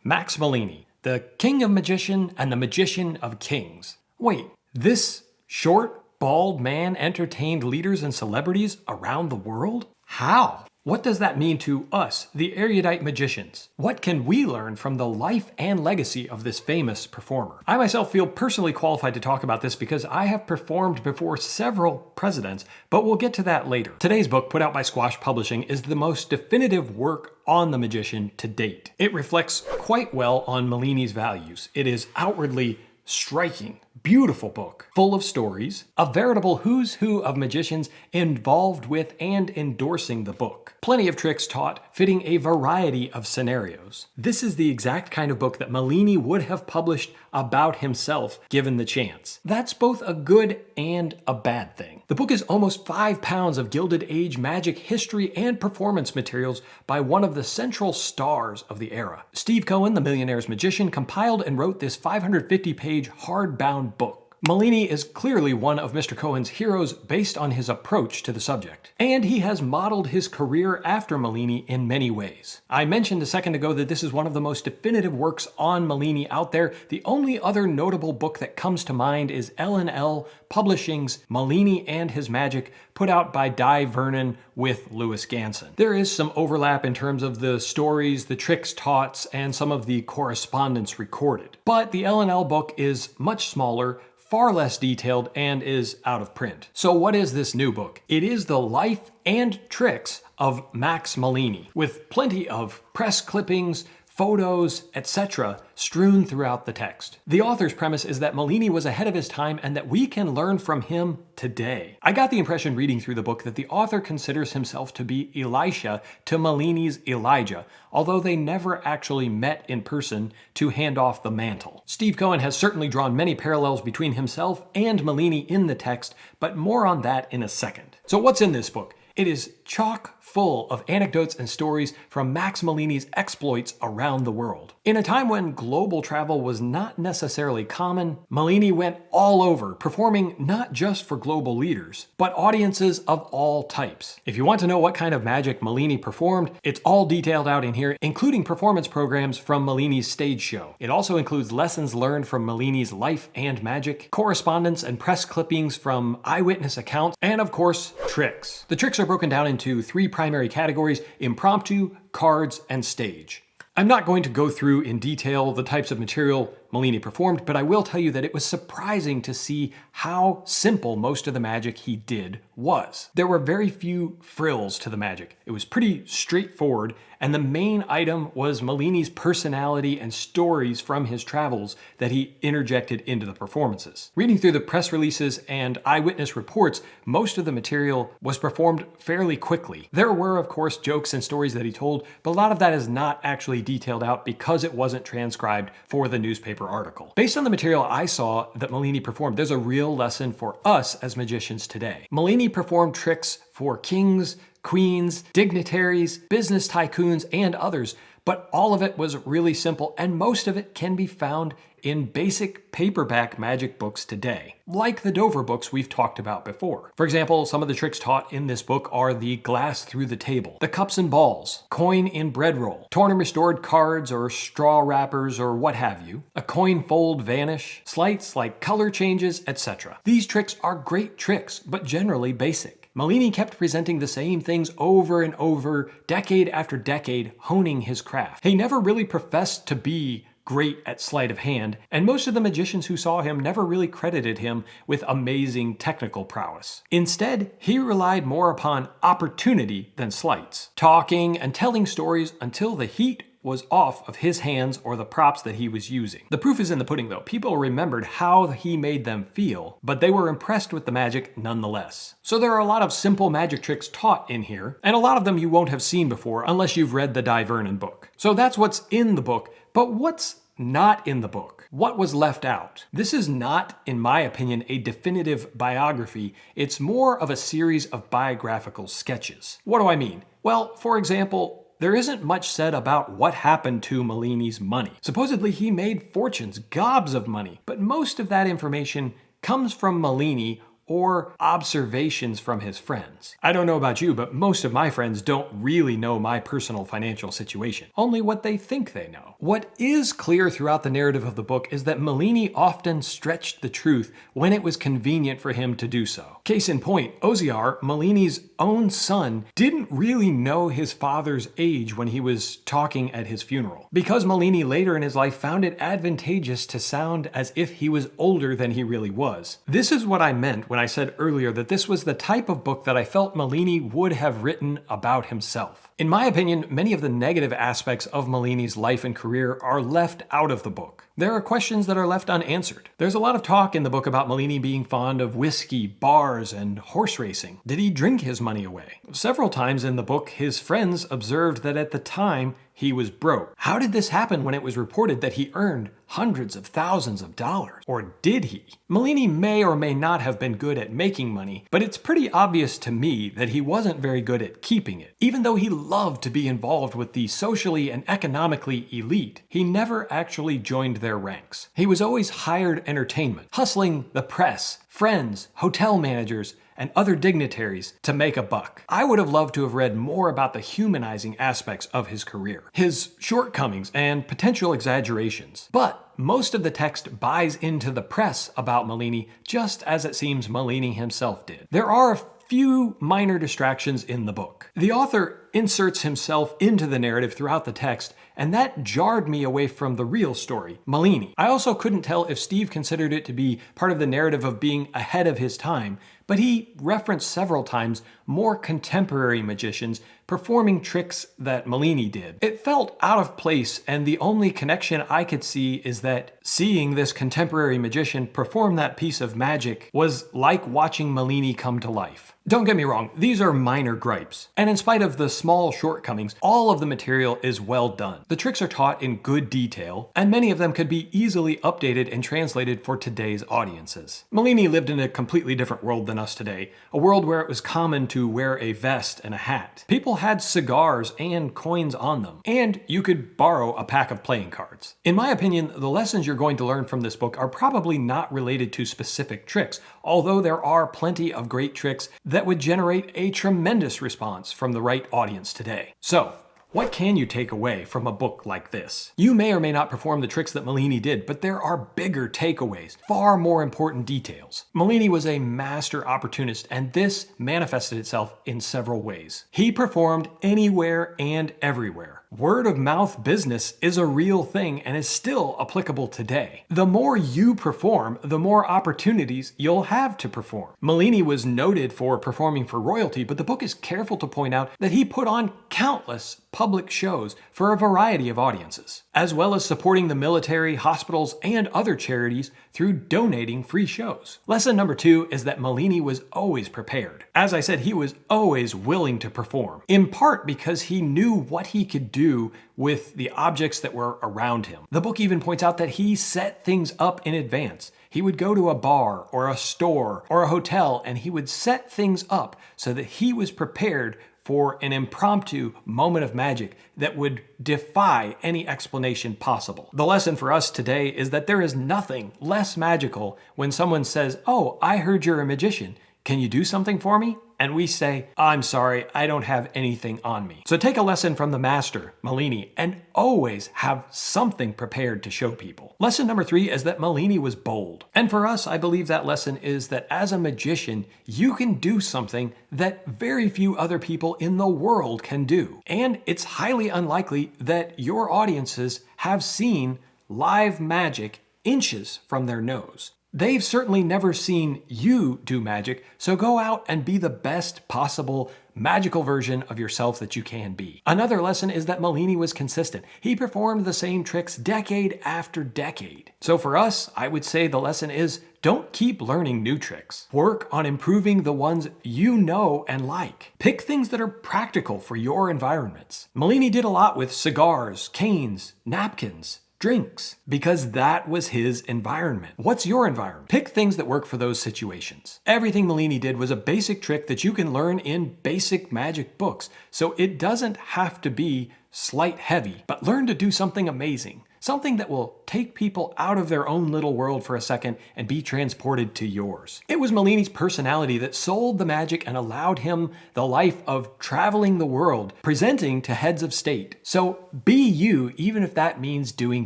Max Malini, the king of magician and the magician of kings. Wait, this short, bald man entertained leaders and celebrities around the world? How? What does that mean to us, the erudite magicians? What can we learn from the life and legacy of this famous performer? I myself feel personally qualified to talk about this because I have performed before several presidents, but we'll get to that later. Today's book, put out by Squash Publishing, is the most definitive work on the magician to date. It reflects quite well on Malini's values. It is outwardly striking, beautiful book, full of stories, a veritable who's who of magicians involved with and endorsing the book. Plenty of tricks taught, fitting a variety of scenarios. This is the exact kind of book that Malini would have published about himself given the chance. That's both a good and a bad thing. The book is almost 5 pounds of Gilded Age magic history and performance materials by one of the central stars of the era. Steve Cohen, the millionaire's magician, compiled and wrote this 550-page hardbound book. Malini is clearly one of Mr. Cohen's heroes based on his approach to the subject. And he has modeled his career after Malini in many ways. I mentioned a second ago that this is one of the most definitive works on Malini out there. The only other notable book that comes to mind is L&L Publishing's Malini and His Magic, put out by Di Vernon with Louis Ganson. There is some overlap in terms of the stories, the tricks taught, and some of the correspondence recorded. But the L&L book is much smaller, far less detailed, and is out of print. So what is this new book? It is the life and tricks of Max Malini, with plenty of press clippings, photos, etc. strewn throughout the text. The author's premise is that Malini was ahead of his time and that we can learn from him today. I got the impression reading through the book that the author considers himself to be Elisha to Malini's Elijah, although they never actually met in person to hand off the mantle. Steve Cohen has certainly drawn many parallels between himself and Malini in the text, but more on that in a second. So what's in this book? It is chock full of anecdotes and stories from Max Malini's exploits around the world. In a time when global travel was not necessarily common, Malini went all over, performing not just for global leaders, but audiences of all types. If you want to know what kind of magic Malini performed, it's all detailed out in here, including performance programs from Malini's stage show. It also includes lessons learned from Malini's life and magic, correspondence and press clippings from eyewitness accounts, and of course, tricks. The tricks are broken down into 3 primary categories: impromptu, cards, and stage. I'm not going to go through in detail the types of material Malini performed, but I will tell you that it was surprising to see how simple most of the magic he did was. There were very few frills to the magic. It was pretty straightforward, and the main item was Malini's personality and stories from his travels that he interjected into the performances. Reading through the press releases and eyewitness reports, most of the material was performed fairly quickly. There were, of course, jokes and stories that he told, but a lot of that is not actually detailed out because it wasn't transcribed for the newspaper article. Based on the material I saw that Malini performed, there's a real lesson for us as magicians today. Malini performed tricks for kings, queens, dignitaries, business tycoons, and others, but all of it was really simple, and most of it can be found in basic paperback magic books today, like the Dover books we've talked about before. For example, some of the tricks taught in this book are the glass through the table, the cups and balls, coin in bread roll, torn and restored cards or straw wrappers or what have you, a coin fold vanish, sleights like color changes, etc. These tricks are great tricks, but generally basic. Malini kept presenting the same things over and over, decade after decade, honing his craft. He never really professed to be great at sleight of hand, and most of the magicians who saw him never really credited him with amazing technical prowess. Instead, he relied more upon opportunity than sleights, talking and telling stories until the heat was off of his hands or the props that he was using. The proof is in the pudding though. People remembered how he made them feel, but they were impressed with the magic nonetheless. So there are a lot of simple magic tricks taught in here, and a lot of them you won't have seen before unless you've read the Di Vernon book. So that's what's in the book, but what's not in the book? What was left out? This is not, in my opinion, a definitive biography. It's more of a series of biographical sketches. What do I mean? Well, for example, there isn't much said about what happened to Malini's money. Supposedly he made fortunes, gobs of money, but most of that information comes from Malini or observations from his friends. I don't know about you, but most of my friends don't really know my personal financial situation, only what they think they know. What is clear throughout the narrative of the book is that Malini often stretched the truth when it was convenient for him to do so. Case in point, Oziar, Malini's own son, didn't really know his father's age when he was talking at his funeral, because Malini later in his life found it advantageous to sound as if he was older than he really was. This is what I meant when I said earlier that this was the type of book that I felt Malini would have written about himself. In my opinion, many of the negative aspects of Malini's life and career are left out of the book. There are questions that are left unanswered. There's a lot of talk in the book about Malini being fond of whiskey, bars, and horse racing. Did he drink his money away? Several times in the book, his friends observed that at the time, he was broke. How did this happen when it was reported that he earned hundreds of thousands of dollars? Or did he? Malini may or may not have been good at making money, but it's pretty obvious to me that he wasn't very good at keeping it. Even though he loved to be involved with the socially and economically elite, he never actually joined their ranks. He was always hired entertainment, hustling the press, friends, hotel managers, and other dignitaries to make a buck. I would have loved to have read more about the humanizing aspects of his career, his shortcomings and potential exaggerations. But most of the text buys into the press about Malini just as it seems Malini himself did. There are a few minor distractions in the book. The author inserts himself into the narrative throughout the text, and that jarred me away from the real story, Malini. I also couldn't tell if Steve considered it to be part of the narrative of being ahead of his time, but he referenced several times more contemporary magicians performing tricks that Malini did. It felt out of place, and the only connection I could see is that seeing this contemporary magician perform that piece of magic was like watching Malini come to life. Don't get me wrong, these are minor gripes, and in spite of the small shortcomings, all of the material is well done. The tricks are taught in good detail, and many of them could be easily updated and translated for today's audiences. Malini lived in a completely different world than us today, a world where it was common to wear a vest and a hat. People had cigars and coins on them, and you could borrow a pack of playing cards. In my opinion, the lessons you're going to learn from this book are probably not related to specific tricks, although there are plenty of great tricks that would generate a tremendous response from the right audience today. So, what can you take away from a book like this? You may or may not perform the tricks that Malini did, but there are bigger takeaways, far more important details. Malini was a master opportunist, and this manifested itself in several ways. He performed anywhere and everywhere. Word of mouth business is a real thing and is still applicable today. The more you perform, the more opportunities you'll have to perform. Malini was noted for performing for royalty, but the book is careful to point out that he put on countless public shows for a variety of audiences, as well as supporting the military, hospitals, and other charities through donating free shows. Lesson number 2 is that Malini was always prepared. As I said, he was always willing to perform, in part because he knew what he could do with the objects that were around him. The book even points out that he set things up in advance. He would go to a bar or a store or a hotel, and he would set things up so that he was prepared for an impromptu moment of magic that would defy any explanation possible. The lesson for us today is that there is nothing less magical when someone says, "Oh, I heard you're a magician. Can you do something for me?" And we say, "I'm sorry, I don't have anything on me." So take a lesson from the master, Malini, and always have something prepared to show people. Lesson number 3 is that Malini was bold. And for us, I believe that lesson is that as a magician, you can do something that very few other people in the world can do. And it's highly unlikely that your audiences have seen live magic inches from their nose. They've certainly never seen you do magic, so go out and be the best possible magical version of yourself that you can be. Another lesson is that Malini was consistent. He performed the same tricks decade after decade. So for us, I would say the lesson is don't keep learning new tricks. Work on improving the ones you know and like. Pick things that are practical for your environments. Malini did a lot with cigars, canes, napkins, drinks, because that was his environment. What's your environment? Pick things that work for those situations. Everything Malini did was a basic trick that you can learn in basic magic books, so it doesn't have to be sleight heavy, but learn to do something amazing, something that will take people out of their own little world for a second and be transported to yours. It was Malini's personality that sold the magic and allowed him the life of traveling the world, presenting to heads of state. So be you, even if that means doing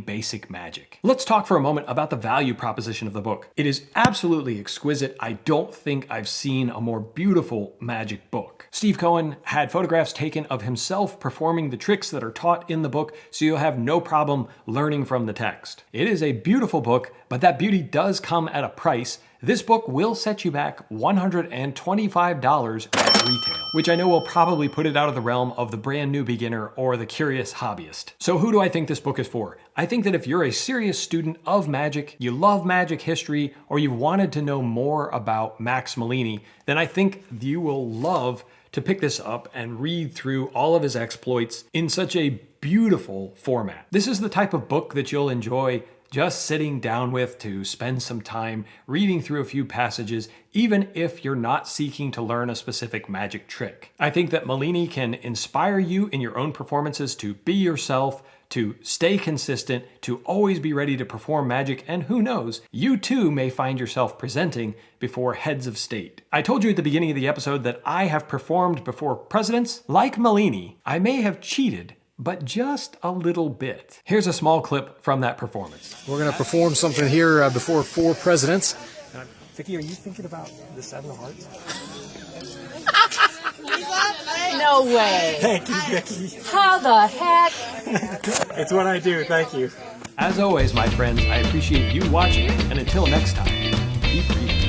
basic magic. Let's talk for a moment about the value proposition of the book. It is absolutely exquisite. I don't think I've seen a more beautiful magic book. Steve Cohen had photographs taken of himself performing the tricks that are taught in the book, so you'll have no problem learning from the text. It is a beautiful book, but that beauty does come at a price. This book will set you back $125 at retail, which I know will probably put it out of the realm of the brand new beginner or the curious hobbyist. So who do I think this book is for? I think that if you're a serious student of magic, you love magic history, or you wanted to know more about Max Malini, then I think you will love to pick this up and read through all of his exploits in such a beautiful format. This is the type of book that you'll enjoy just sitting down with to spend some time reading through a few passages, even if you're not seeking to learn a specific magic trick. I think that Malini can inspire you in your own performances to be yourself, to stay consistent, to always be ready to perform magic, and who knows, you too may find yourself presenting before heads of state. I told you at the beginning of the episode that I have performed before presidents. Like Malini, I may have cheated, but just a little bit. Here's a small clip from that performance. We're going to perform something here before 4 presidents. Vicky, are you thinking about the 7 of Hearts? No way. Thank you, Vicky. How the heck? It's what I do, thank you. As always, my friends, I appreciate you watching, and until next time, keep reading.